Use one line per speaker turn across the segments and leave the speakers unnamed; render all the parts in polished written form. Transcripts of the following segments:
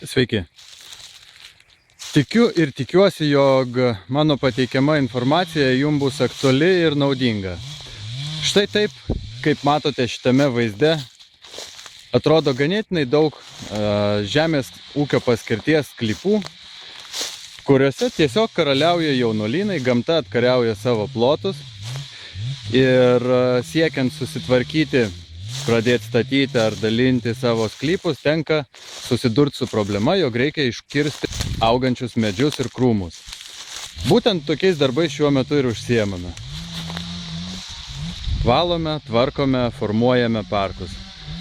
Sveiki. Tikiu ir tikiuosi, jog mano pateikiama informacija jums bus aktuali ir naudinga. Štai taip, kaip matote šitame vaizde, atrodo ganėtinai daug žemės ūkio paskirties sklypų, kuriuose tiesiog karaliauja jaunuolynai, gamta atkariauja savo plotus ir siekiant susitvarkyti, pradėti statyti ar dalinti savo sklypus, tenka susidurti su problema, jog reikia iškirsti augančius medžius ir krūmus. Būtent tokiais darbais šiuo metu ir užsiėmame. Valome, tvarkome, formuojame parkus.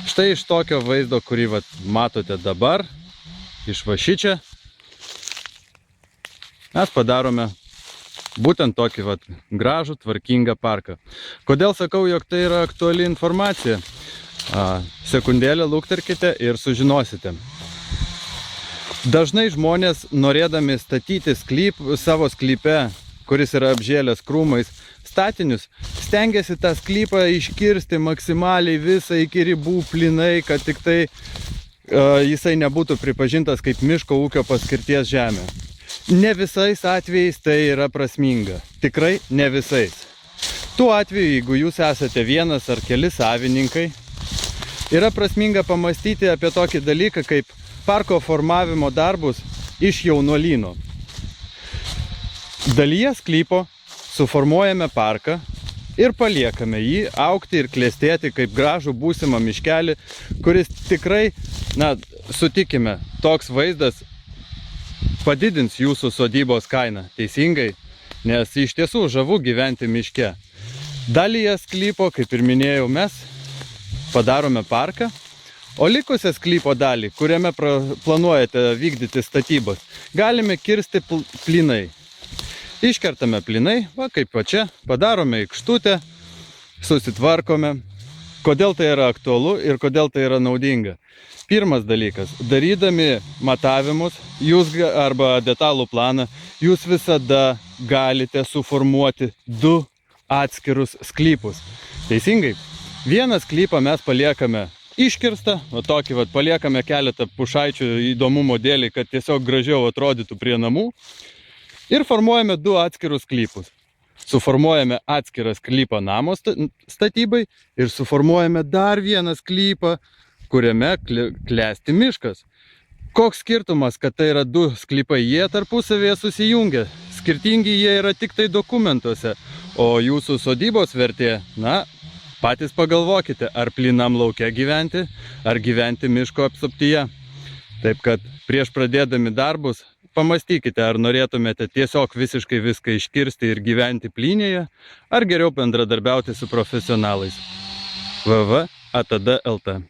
Štai iš tokio vaizdo, kurį matote dabar, iš va šičia, mes padarome būtent tokį gražų, tvarkingą parką. Kodėl sakau, jog tai yra aktuali informacija? Sekundėlę lukterkite ir sužinosite. Dažnai žmonės, norėdami statyti savo sklype, kuris yra apžėlęs krūmais, statinius, stengiasi tą sklypą iškirsti maksimaliai visą iki ribų plinai, kad tik tai jisai nebūtų pripažintas kaip miško ūkio paskirties žemė. Ne visais atvejais tai yra prasminga. Tikrai ne visais. Tuo atveju, jeigu jūs esate vienas ar keli savininkai, yra prasminga pamastyti apie tokį dalyką kaip parko formavimo darbus iš jaunuolyno. Dalyje sklypo suformuojame parką ir paliekame jį augti ir klestėti kaip gražų būsimą miškelį, kuris tikrai, sutikime, toks vaizdas padidins jūsų sodybos kainą, teisingai, nes iš tiesų žavu gyventi miške. Dalyje sklypo, kaip ir minėjau, mes padarome parką, o likusią sklypo dalį, kuriame planuojate vykdyti statybas, galime kirsti plynai. Iškertame plynai, kaip va čia, padarome aikštutę, susitvarkome. Kodėl tai yra aktualu ir kodėl tai yra naudinga? Pirmas dalykas, darydami matavimus arba detalų planą, jūs visada galite suformuoti du atskirus sklypus. Teisingai? Vieną sklypą mes paliekame iškirstą, tokį paliekame keletą pušaičių įdomumo dėlį, kad tiesiog gražiau atrodytų prie namų. Ir formuojame du atskirus sklypus. Suformuojame atskirą sklypą namo statybai ir suformuojame dar vieną sklypą, kuriame klesti miškas. Koks skirtumas, kad tai yra du sklypai? Jie tarpusavėje susijungia. Skirtingi jie yra tik tai dokumentuose, o jūsų sodybos vertė, patys pagalvokite, ar plynam lauke gyventi, ar gyventi miško apsuptyje. Taip kad prieš pradėdami darbus, pamastykite, ar norėtumėte tiesiog visiškai viską iškirsti ir gyventi plynėje, ar geriau bendradarbiauti su profesionalais. www.atd.lt